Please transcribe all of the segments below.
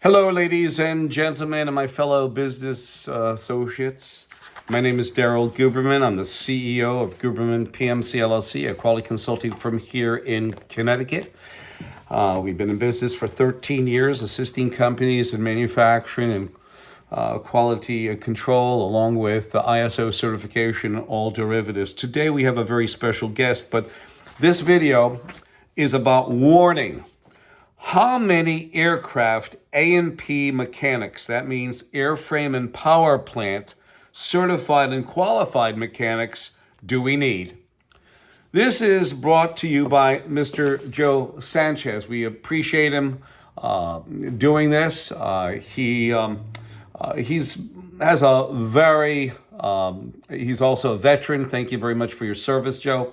Hello, ladies and gentlemen, and my fellow business associates. My name is Daryl Guberman. I'm the CEO of Guberman PMC LLC, a quality consulting firm here in Connecticut. We've been in business for 13 years, assisting companies in manufacturing and quality control, along with the ISO certification, all derivatives. Today we have a very special guest, but this video is about warning. How many aircraft A&P mechanics, that means airframe and power plant, certified and qualified mechanics, do we need? This is brought to you by Mr. Joe Sanchez. We appreciate him doing this. He's also a veteran. Thank you very much for your service, Joe.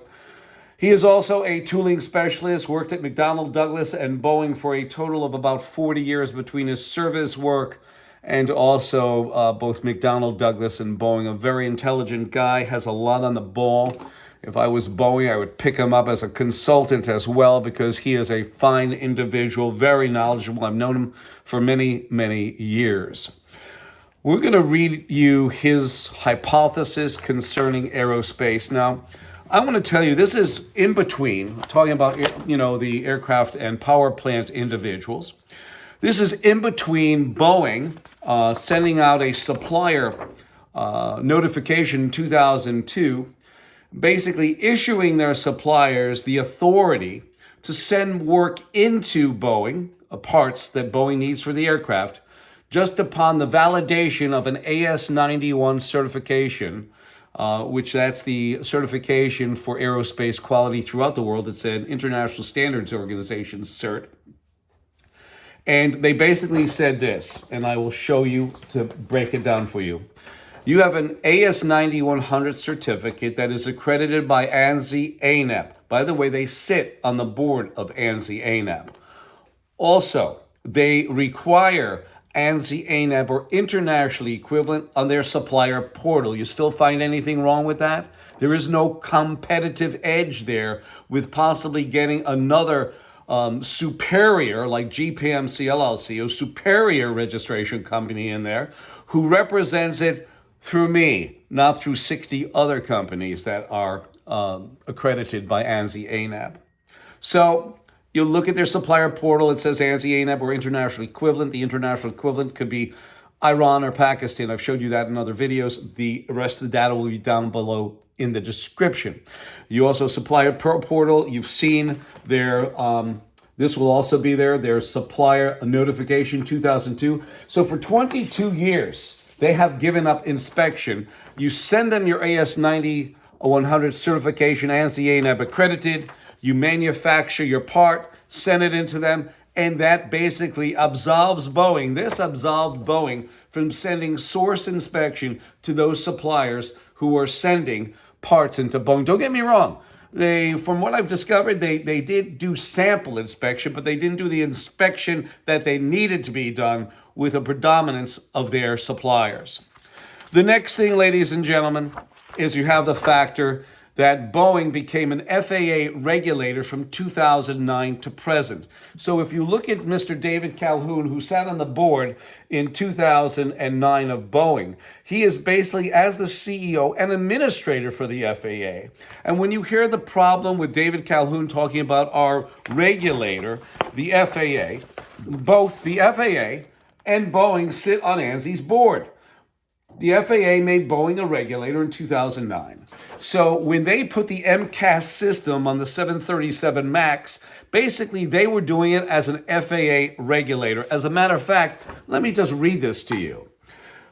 He is also a tooling specialist, worked at McDonnell Douglas and Boeing for a total of about 40 years between his service work and also both McDonnell Douglas and Boeing. A very intelligent guy, has a lot on the ball. If I was Boeing, I would pick him up as a consultant as well because he is a fine individual, very knowledgeable. I've known him for many, many years. We're going to read you his hypothesis concerning aerospace. Now, I want to tell you, this is in between, talking about, the aircraft and power plant individuals. This is in between Boeing sending out a supplier notification in 2002, basically issuing their suppliers the authority to send work into Boeing, parts that Boeing needs for the aircraft, just upon the validation of an AS91 certification, which that's the certification for aerospace quality throughout the world. It's an International Standards Organization cert. And they basically said this, and I will show you to break it down for you. You have an AS9100 certificate that is accredited by ANSI ANAP. By the way, they sit on the board of ANSI ANAP. Also, they require ANSI ANAP or internationally equivalent on their supplier portal. You still find anything wrong with that? There is no competitive edge there with possibly getting another superior like GPMC LLC, a superior registration company in there who represents it through me, not through 60 other companies that are accredited by ANSI ANAP. So you look at their supplier portal, it says ANSI ANAP or international equivalent. The international equivalent could be Iran or Pakistan. I've showed you that in other videos. The rest of the data will be down below in the description. You also supplier portal, you've seen their, this will also be there, their supplier notification 2002. So for 22 years, they have given up inspection. You send them your AS9100 certification, ANSI ANAP accredited. You manufacture your part, send it into them, and that basically absolves Boeing. This absolved Boeing from sending source inspection to those suppliers who are sending parts into Boeing. Don't get me wrong. From what I've discovered, they did do sample inspection, but they didn't do the inspection that they needed to be done with a predominance of their suppliers. The next thing, ladies and gentlemen, is you have the factor that Boeing became an FAA regulator from 2009 to present. So if you look at Mr. David Calhoun, who sat on the board in 2009 of Boeing, he is basically, as the CEO and administrator for the FAA. And when you hear the problem with David Calhoun talking about our regulator, the FAA, both the FAA and Boeing sit on ANSI's board. The FAA made Boeing a regulator in 2009. So when they put the MCAS system on the 737 MAX, basically they were doing it as an FAA regulator. As a matter of fact, let me just read this to you.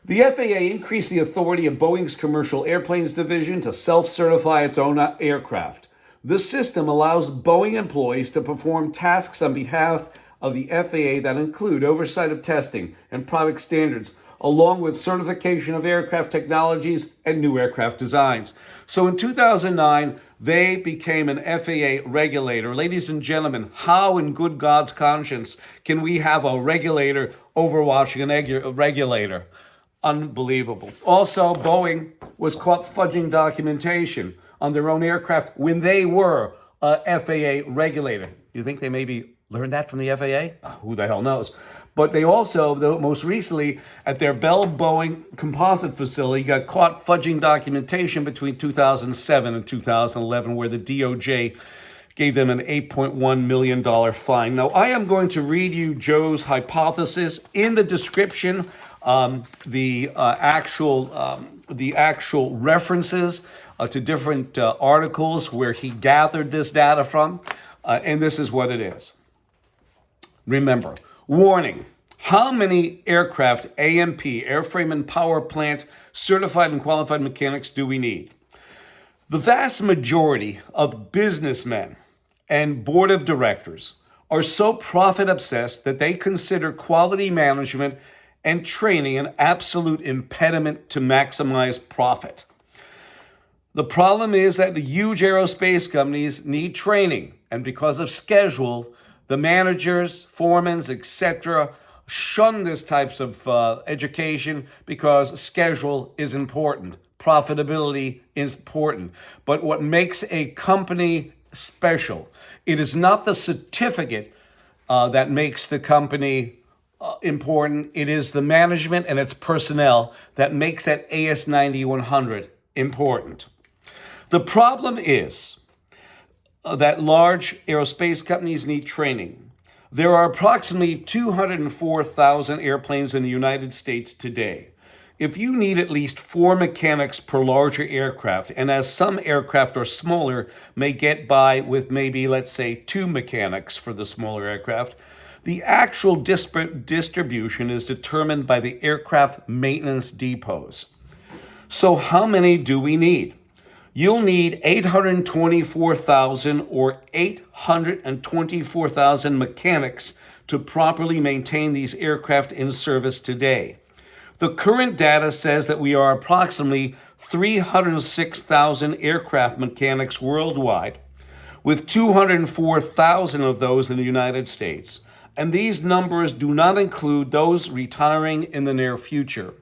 The FAA increased the authority of Boeing's Commercial Airplanes Division to self-certify its own aircraft. The system allows Boeing employees to perform tasks on behalf of the FAA that include oversight of testing and product standards, along with certification of aircraft technologies and new aircraft designs. So in 2009, they became an FAA regulator. Ladies and gentlemen, how in good God's conscience can we have a regulator overwatching a regulator? Unbelievable. Also, Boeing was caught fudging documentation on their own aircraft when they were a FAA regulator. You think they maybe learned that from the FAA? Who the hell knows? But they also, though, most recently, at their Bell Boeing composite facility, got caught fudging documentation between 2007 and 2011, where the DOJ gave them an $8.1 million fine. Now, I am going to read you Joe's hypothesis in the description, the actual references to different articles where he gathered this data from, and this is what it is. Remember, warning, how many aircraft AMP, airframe and power plant, certified and qualified mechanics do we need? The vast majority of businessmen and board of directors are so profit obsessed that they consider quality management and training an absolute impediment to maximize profit. The problem is that the huge aerospace companies need training, and because of schedule, the managers, foremen, etc., shun this types of education because schedule is important. Profitability is important. But what makes a company special, it is not the certificate that makes the company important. It is the management and its personnel that makes that AS 9100 important. The problem is that large aerospace companies need training. There are approximately 204,000 airplanes in the United States today. If you need at least 4 mechanics per larger aircraft, and as some aircraft are smaller, may get by with maybe, let's say, 2 mechanics for the smaller aircraft, the actual distribution is determined by the aircraft maintenance depots. So how many do we need? You'll need 824,000 or 824,000 mechanics to properly maintain these aircraft in service today. The current data says that we are approximately 306,000 aircraft mechanics worldwide, with 204,000 of those in the United States. And these numbers do not include those retiring in the near future.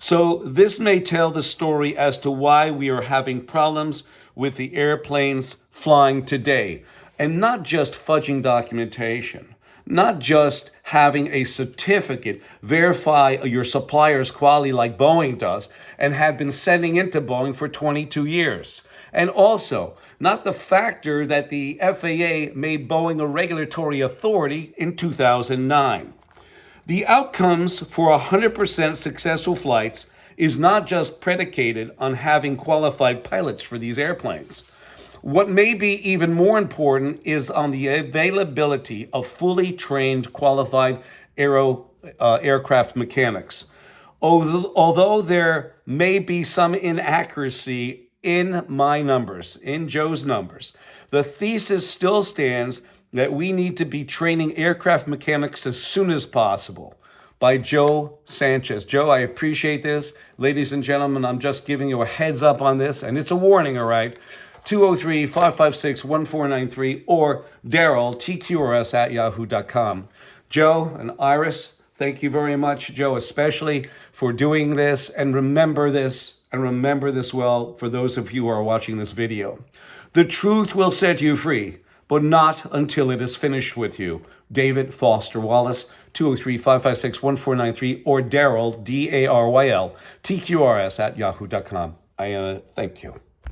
So this may tell the story as to why we are having problems with the airplanes flying today. And not just fudging documentation, not just having a certificate verify your supplier's quality like Boeing does and have been sending into Boeing for 22 years. And also, not the factor that the FAA made Boeing a regulatory authority in 2009. The outcomes for 100% successful flights is not just predicated on having qualified pilots for these airplanes. What may be even more important is on the availability of fully trained, qualified aircraft mechanics. Although there may be some inaccuracy in my numbers, in Joe's numbers, the thesis still stands that we need to be training aircraft mechanics as soon as possible. By Joe Sanchez. Joe, I appreciate this. Ladies and gentlemen, I'm just giving you a heads up on this, and it's a warning, all right? 203-556-1493 or Daryl, tqrs@yahoo.com. Joe and Iris, thank you very much, Joe, especially for doing this. And remember this well for those of you who are watching this video. The truth will set you free, but not until it is finished with you. David Foster Wallace, 203-556-1493 or Daryl, DARYL, tqrs@yahoo.com. Thank you.